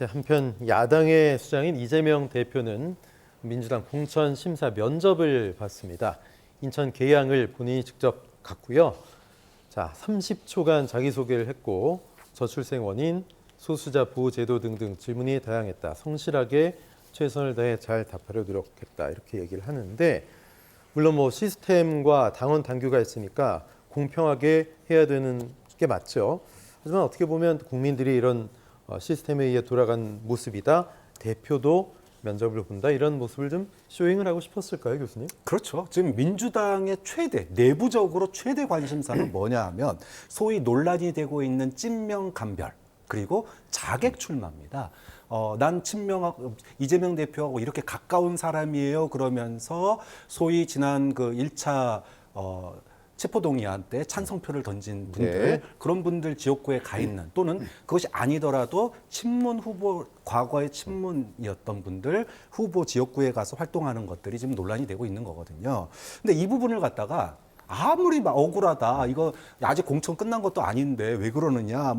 한편 야당의 수장인 이재명 대표는 민주당 공천 심사 면접을 받습니다. 인천 계양을 본인이 직접 갔고요. 30초간 자기소개를 했고 저출생 원인, 소수자 보호 제도 등등 질문이 다양했다. 성실하게 최선을 다해 잘 답하려 노력했다. 이렇게 얘기를 하는데 물론 시스템과 당원 당규가 있으니까 공평하게 해야 되는 게 맞죠. 하지만 어떻게 보면 국민들이 이런 시스템에 의해 돌아간 모습이다. 대표도 면접을 본다. 이런 모습을 좀 쇼잉을 하고 싶었을까요, 교수님? 그렇죠. 지금 민주당의 내부적으로 최대 관심사는 뭐냐 하면 소위 논란이 되고 있는 친명 간별 그리고 자객 출마입니다. 난 이재명 대표하고 이렇게 가까운 사람이에요. 그러면서 소위 지난 그 1차 체포동의안 때 찬성표를 던진 분들, 그런 분들 지역구에 가 있는 또는 그것이 아니더라도 친문 후보, 과거의 친문이었던 분들 후보 지역구에 가서 활동하는 것들이 지금 논란이 되고 있는 거거든요. 근데 이 부분을 갖다가 아무리 억울하다, 이거 아직 공천 끝난 것도 아닌데 왜 그러느냐,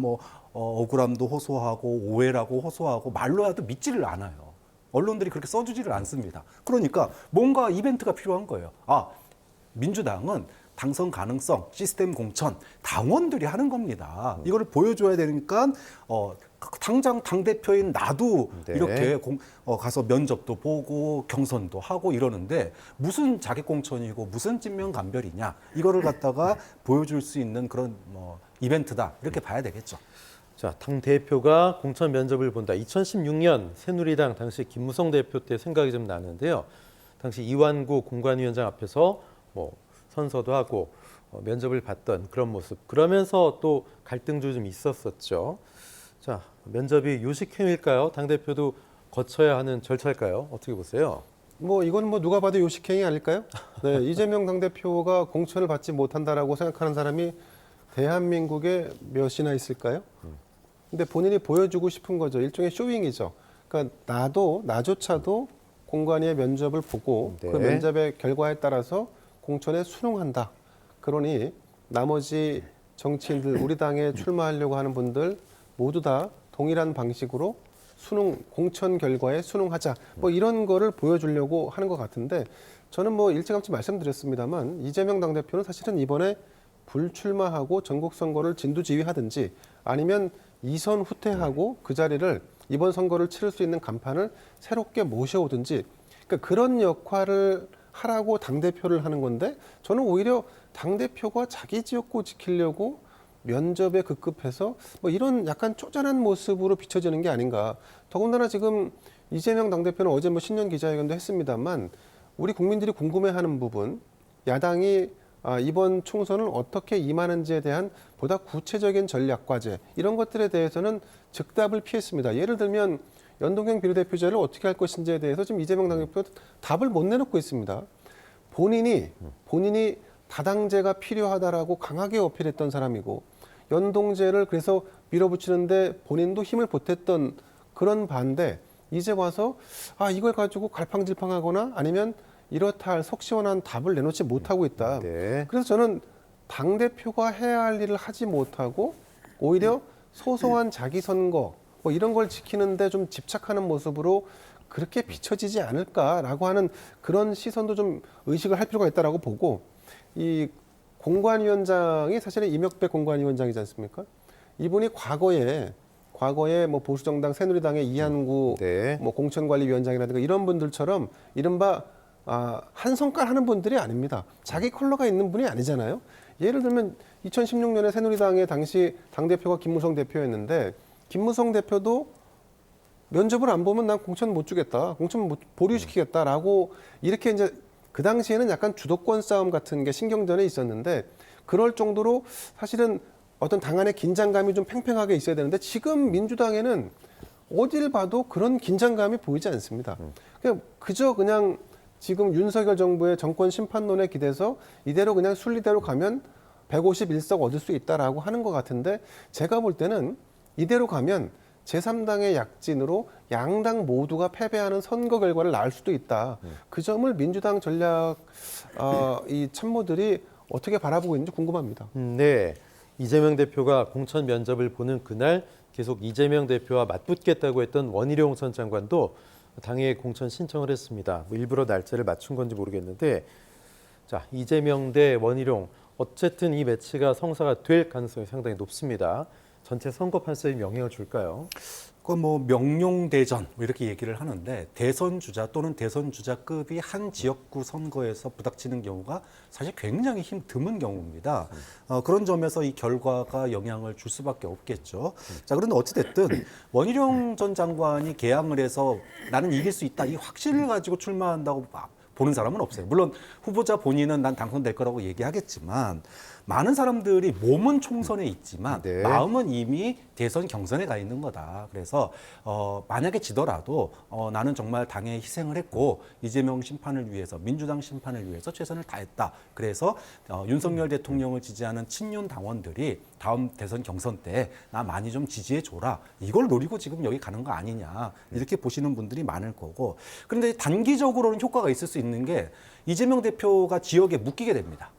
억울함도 호소하고 오해라고 호소하고 말로 해도 믿지를 않아요. 언론들이 그렇게 써주지를 않습니다. 그러니까 뭔가 이벤트가 필요한 거예요. 민주당은 당선 가능성, 시스템 공천, 당원들이 하는 겁니다. 이거를 보여줘야 되니까 당장 당대표인 나도 이렇게 가서 면접도 보고 경선도 하고 이러는데 무슨 자객공천이고 무슨 친명간별이냐, 이거를 갖다가 보여줄 수 있는 그런 이벤트다, 이렇게 봐야 되겠죠. 당대표가 공천 면접을 본다. 2016년 새누리당 당시 김무성 대표 때 생각이 좀 나는데요. 당시 이완구 공관위원장 앞에서 선서도 하고 면접을 받던 그런 모습. 그러면서 또 갈등도 좀 있었었죠. 면접이 요식행위일까요? 당대표도 거쳐야 하는 절차일까요? 어떻게 보세요? 이건 누가 봐도 요식행위 아닐까요? 네, 이재명 당대표가 공천을 받지 못한다라고 생각하는 사람이 대한민국에 몇이나 있을까요? 근데 본인이 보여주고 싶은 거죠. 일종의 쇼잉이죠. 그러니까 나조차도 공관위의 면접을 보고 그 면접의 결과에 따라서 공천에 순응한다. 그러니 나머지 정치인들, 우리 당에 출마하려고 하는 분들 모두 다 동일한 방식으로 공천 결과에 순응하자. 이런 거를 보여주려고 하는 것 같은데, 저는 일찌감치 말씀드렸습니다만 이재명 당대표는 사실은 이번에 불출마하고 전국 선거를 진두지휘하든지 아니면 이선 후퇴하고 그 자리를 이번 선거를 치를 수 있는 간판을 새롭게 모셔오든지, 그러니까 그런 역할을 하라고 당대표를 하는 건데, 저는 오히려 당대표가 자기 지역구 지키려고 면접에 급급해서 이런 약간 쪼잔한 모습으로 비춰지는 게 아닌가. 더군다나 지금 이재명 당대표는 어제 신년 기자회견도 했습니다만 우리 국민들이 궁금해하는 부분, 야당이 이번 총선을 어떻게 임하는지에 대한 보다 구체적인 전략 과제, 이런 것들에 대해서는 즉답을 피했습니다. 예를 들면 연동형 비례대표제를 어떻게 할 것인지에 대해서 지금 이재명 당대표가 답을 못 내놓고 있습니다. 본인이 다당제가 필요하다라고 강하게 어필했던 사람이고, 연동제를 그래서 밀어붙이는데 본인도 힘을 보탰던 그런 반대, 이제 와서 이걸 가지고 갈팡질팡하거나 아니면 이렇다 할 속 시원한 답을 내놓지 못하고 있다. 그래서 저는 당대표가 해야 할 일을 하지 못하고 오히려 소소한 자기 선거 이런 걸 지키는데 좀 집착하는 모습으로 그렇게 비춰지지 않을까라고 하는 그런 시선도 좀 의식을 할 필요가 있다라고 보고, 이 공관위원장이 사실은 이명백 공관위원장이지 않습니까? 이분이 과거에 보수정당 새누리당의 이한구 공천관리위원장이라든가 이런 분들처럼 이른바 한 성깔 하는 분들이 아닙니다. 자기 컬러가 있는 분이 아니잖아요. 예를 들면 2016년에 새누리당의 당시 당대표가 김무성 대표였는데, 김무성 대표도 면접을 안 보면 난 공천 못 주겠다, 공천 보류시키겠다라고 이렇게 이제 그 당시에는 약간 주도권 싸움 같은 게 신경전에 있었는데, 그럴 정도로 사실은 어떤 당 안의 긴장감이 좀 팽팽하게 있어야 되는데, 지금 민주당에는 어딜 봐도 그런 긴장감이 보이지 않습니다. 그냥 지금 윤석열 정부의 정권 심판론에 기대서 이대로 그냥 순리대로 가면 151석 얻을 수 있다라고 하는 것 같은데, 제가 볼 때는 이대로 가면 제3당의 약진으로 양당 모두가 패배하는 선거 결과를 낳을 수도 있다. 그 점을 민주당 전략 이 참모들이 어떻게 바라보고 있는지 궁금합니다. 네, 이재명 대표가 공천 면접을 보는 그날 계속 이재명 대표와 맞붙겠다고 했던 원희룡 전 장관도 당에 공천 신청을 했습니다. 뭐 일부러 날짜를 맞춘 건지 모르겠는데, 자, 이재명 대 원희룡, 어쨌든 이 매치가 성사가 될 가능성이 상당히 높습니다. 전체 선거 판세에 영향을 줄까요? 그 뭐 명룡대전 뭐 이렇게 얘기를 하는데, 대선 주자 또는 대선 주자급이 한 지역구 선거에서 부닥치는 경우가 사실 굉장히 드문 경우입니다. 그런 점에서 이 결과가 영향을 줄 수밖에 없겠죠. 자, 그런데 어찌됐든 원희룡 전 장관이 개항을 해서 나는 이길 수 있다 이 확신을 가지고 출마한다고 보는 사람은 없어요. 물론 후보자 본인은 난 당선될 거라고 얘기하겠지만, 많은 사람들이 몸은 총선에 있지만 네. 마음은 이미 대선 경선에 가 있는 거다. 그래서 만약에 지더라도 나는 정말 당에 희생을 했고 이재명 심판을 위해서, 민주당 심판을 위해서 최선을 다했다. 그래서 윤석열 대통령을 지지하는 친윤 당원들이 다음 대선 경선 때 나 많이 좀 지지해 줘라. 이걸 노리고 지금 여기 가는 거 아니냐. 이렇게 보시는 분들이 많을 거고. 그런데 단기적으로는 효과가 있을 수 있는 게, 이재명 대표가 지역에 묶이게 됩니다.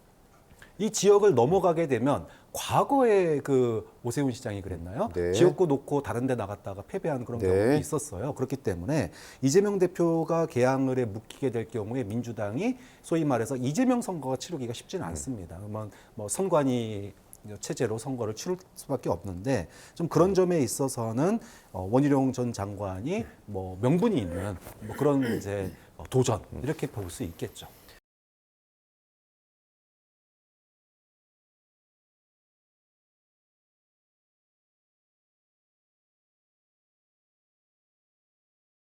이 지역을 넘어가게 되면, 과거에 그 오세훈 시장이 그랬나요? 네. 지역구 놓고 다른 데 나갔다가 패배한 그런 네. 경우도 있었어요. 그렇기 때문에 이재명 대표가 개항을 해 묶이게 될 경우에 민주당이 소위 말해서 이재명 선거가 치르기가 쉽지는 않습니다. 그러면 뭐 선관위 체제로 선거를 치를 수밖에 없는데, 좀 그런 점에 있어서는 원희룡 전 장관이 뭐 명분이 있는 뭐 그런 이제 도전, 이렇게 볼 수 있겠죠.